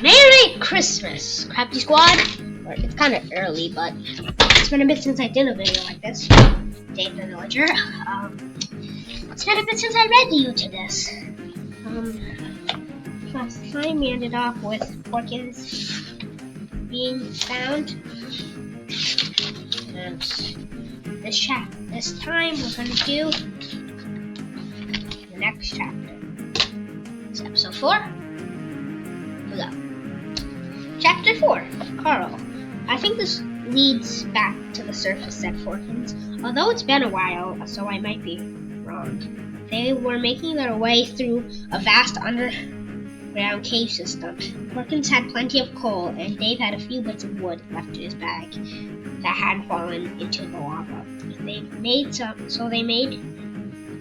Merry Christmas, Crafty Squad! It's kind of early, but it's been a bit since I did a video like this. Dave the Villager. It's been a bit since I read you to this. Last time we ended off with Porkins being found. And this time we're going to do the next chapter. It's episode 4. We go. Chapter 4, Carl. I think this leads back to the surface, said Porkins. Although it's been a while, so I might be wrong. They were making their way through a vast underground cave system. Porkins had plenty of coal, and Dave had a few bits of wood left in his bag that had fallen into the lava. They made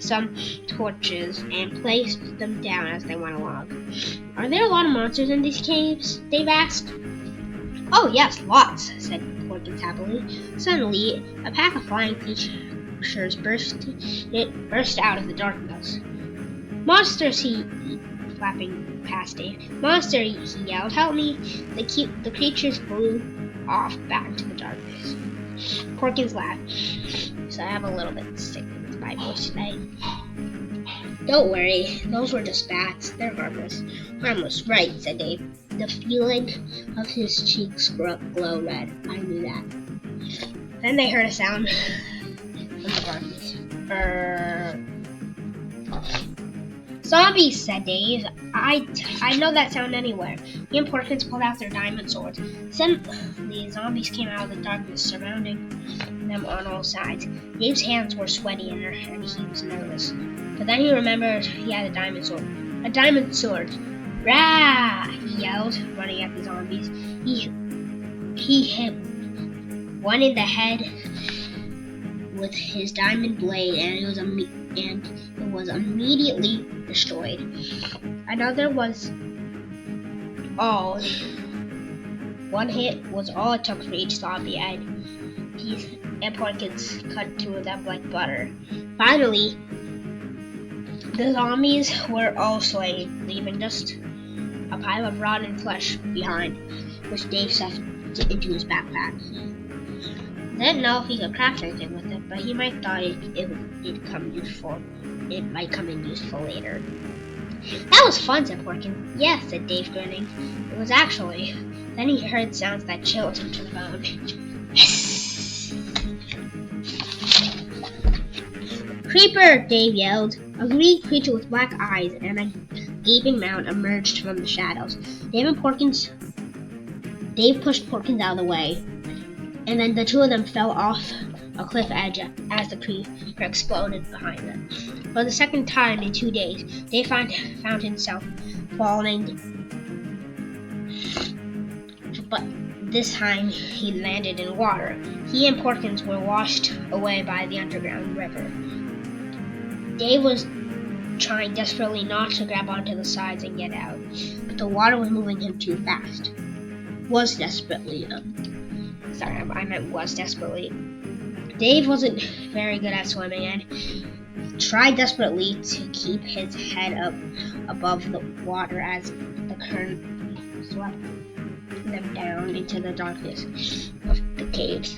some torches and placed them down as they went along. Are there a lot of monsters in these caves? Dave asked. Oh yes, lots, said Porkins happily. Suddenly, a pack of flying creatures burst out of the darkness. Monsters, flapping past Dave. Monster, he yelled, help me. The creatures flew off back into the darkness. Porkins laughed. So I have a little bit sick with my voice today. Don't worry, those were just bats. They're harmless. Harmless, right, said Dave. The feeling of his cheeks glowed red. I knew that. Then they heard a sound from the darkness. Zombies, said Dave. I know that sound anywhere. He and Porkins pulled out their diamond swords. Suddenly, zombies came out of the darkness, surrounding them on all sides. Dave's hands were sweaty and he was nervous. But then he remembered he had a diamond sword. A diamond sword! Rah! He yelled, running at the zombies. He hit one in the head with his diamond blade, and it was immediately destroyed. Another was all. One hit was all it took for each zombie, and Porkins cut through them like butter. Finally, the zombies were all slain, leaving just a pile of rotten flesh behind, which Dave stuffed into his backpack. He didn't know if he could craft anything with it, but he might thought it'd come useful. It might come in useful later. That was fun, said Porkins. Yes, said Dave, grinning. It was actually. Then he heard sounds that chilled him to the bone. Yes! Creeper! Dave yelled. A green creature with black eyes and a gaping mouth emerged from the shadows. Dave pushed Porkins out of the way, and then the two of them fell off a cliff edge as the creeper exploded behind them. For the second time in 2 days, Dave found himself falling, but this time he landed in water. He and Porkins were washed away by the underground river. Dave was trying desperately not to grab onto the sides and get out, but the water was moving him too fast. Was desperately. Dave wasn't very good at swimming and tried desperately to keep his head up above the water as the current swept them down into the darkness of the caves.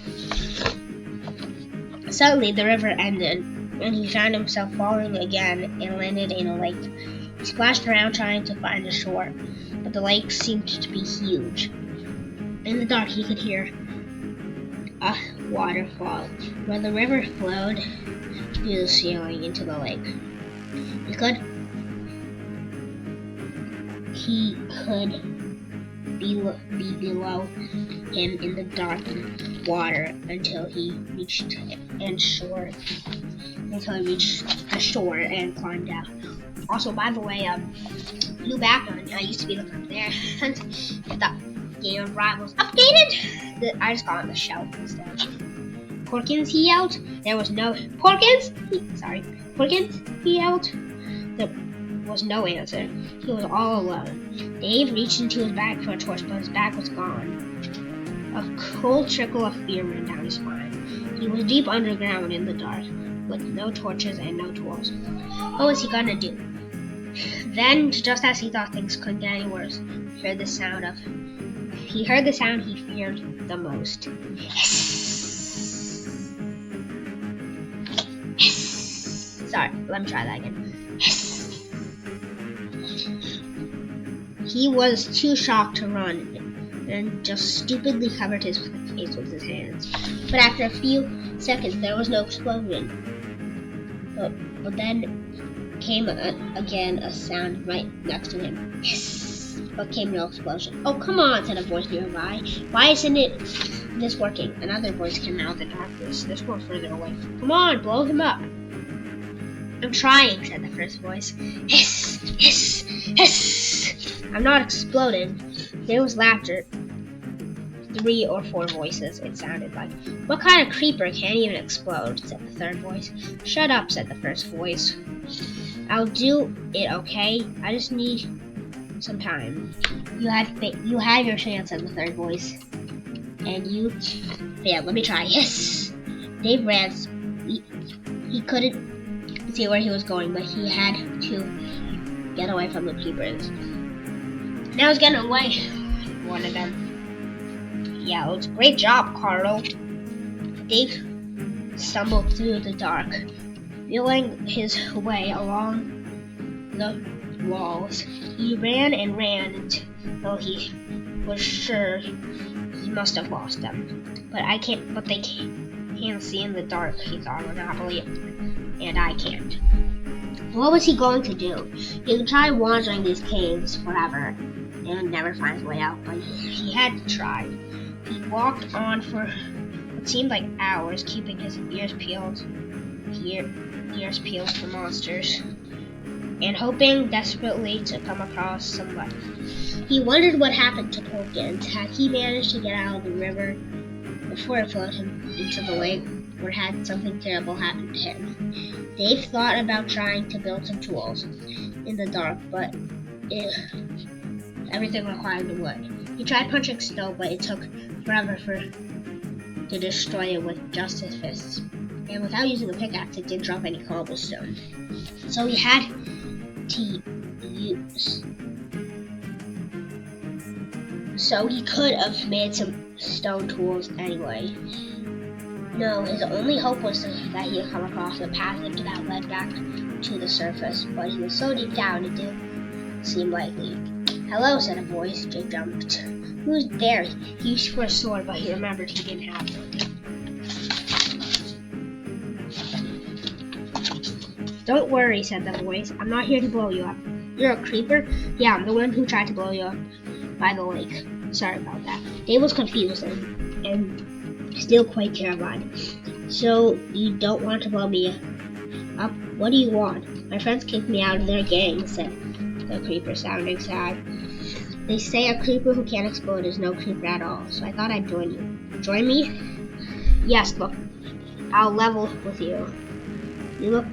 Suddenly, the river ended, and he found himself falling again and landed in a lake. He splashed around trying to find a shore, but the lake seemed to be huge. In the dark, he could hear a waterfall where the river flowed through the ceiling into the lake. He could be below him in the dark water until he reached the shore and climbed out. Also, by the way, new background. I used to be looking up there. And if the game of Rivals updated, I just got on the shelf instead. Porkins, he yelled. There was no Porkins. Porkins, he yelled. There was no answer. He was all alone. Dave reached into his bag for a torch, but his bag was gone. A cold trickle of fear ran down his spine. He was deep underground in the dark, with no torches and no tools. What was he gonna do? Then, just as he thought things couldn't get any worse, he heard the sound he feared the most. Hiss. Hiss. Sorry, let me try that again. Hiss. He was too shocked to run and just stupidly covered his face with his hands. But after a few seconds, there was no explosion. But then came again a sound right next to him. Hiss! But came no explosion. Oh, come on, said a voice nearby. Why isn't this working? Another voice came out of the darkness. This one further away. Come on, blow him up. I'm trying, said the first voice. Hiss! Hiss! Hiss! I'm not exploding. There was laughter. 3 or 4 voices, it sounded like. What kind of creeper can't even explode, said the third voice. Shut up, said the first voice. I'll do it, okay? I just need some time. You had your chance, said the third voice. And you failed. Let me try. Yes! Dave ran. He couldn't see where he was going, but he had to get away from the creepers. Now he's getting away, one of them. Yeah, it was a great job, Carl. Dave stumbled through the dark, feeling his way along the walls. He ran and ran until he was sure he must have lost them. But they can't see in the dark, he thought unhappily, and I can't. What was he going to do? He could try wandering these caves forever and never find his way out, but he had to try. He walked on for what seemed like hours, keeping his ears peeled for monsters, and hoping desperately to come across somebody. He wondered what happened to Porkins. Had he managed to get out of the river before it flowed him into the lake, or had something terrible happened to him? Dave thought about trying to build some tools in the dark, but everything required wood. He tried punching snow, but it took forever to destroy it with just his fists. And without using a pickaxe, it didn't drop any cobblestone. So he had to use. So he could have made some stone tools anyway. No, his only hope was that he had come across a passage that led back to the surface, but he was so deep down it didn't seem likely. Hello, said a voice. Jake jumped. Who's there? He reached for a sword, but he remembered he didn't have one. Don't worry, said the voice. I'm not here to blow you up. You're a creeper? Yeah, I'm the one who tried to blow you up by the lake. Sorry about that. Dave was confused and still quite terrified. So, you don't want to blow me up? What do you want? My friends kicked me out of their gang, said the creeper, sounding sad. They say a creeper who can't explode is no creeper at all, so I thought I'd join you. Join me? Yes, look. I'll level with you. You look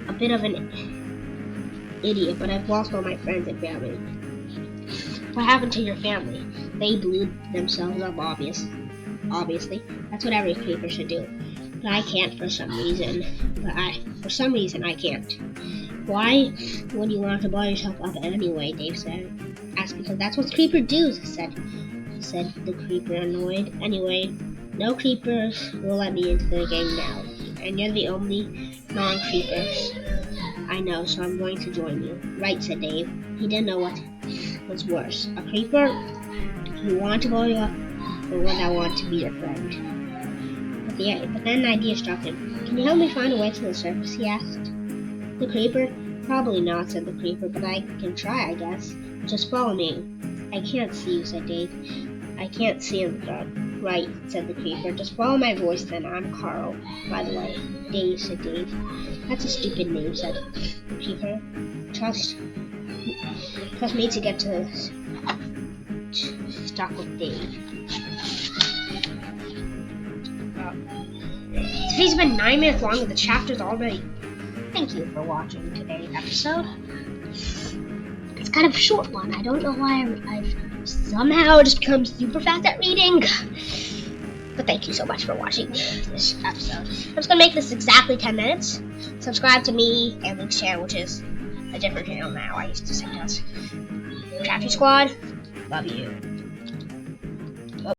a bit of an idiot, but I've lost all my friends and family. What happened to your family? They blew themselves up, obviously. That's what every creeper should do. But I can't for some reason. I can't. Why would you want to blow yourself up anyway? Dave said. Asked because that's what creepers do, said the creeper, annoyed. Anyway, no creepers will let me into the gang now, and you're the only non-creepers I know, so I'm going to join you. Right, said Dave. He didn't know what was worse, a creeper who wanted to blow you up, or one that wanted to be your friend. But then an idea struck him. Can you help me find a way to the surface? He asked. The creeper? Probably not, said the creeper, but I can try, I guess. Just follow me. I can't see you, said Dave. I can't see in the dark. Right, said the creeper. Just follow my voice then. I'm Carl, by the way. Dave, said Dave. That's a stupid name, said the creeper. Trust me to get stuck with Dave. Today's been 9 minutes long and the chapter's already. Thank you for watching today's episode. It's kind of a short one. I don't know why I've somehow just become super fast at reading. But thank you so much for watching this episode. I'm just going to make this exactly 10 minutes. Subscribe to me and Luke's channel, which is a different channel now. I used to say Dusk. Crafty Squad, love you.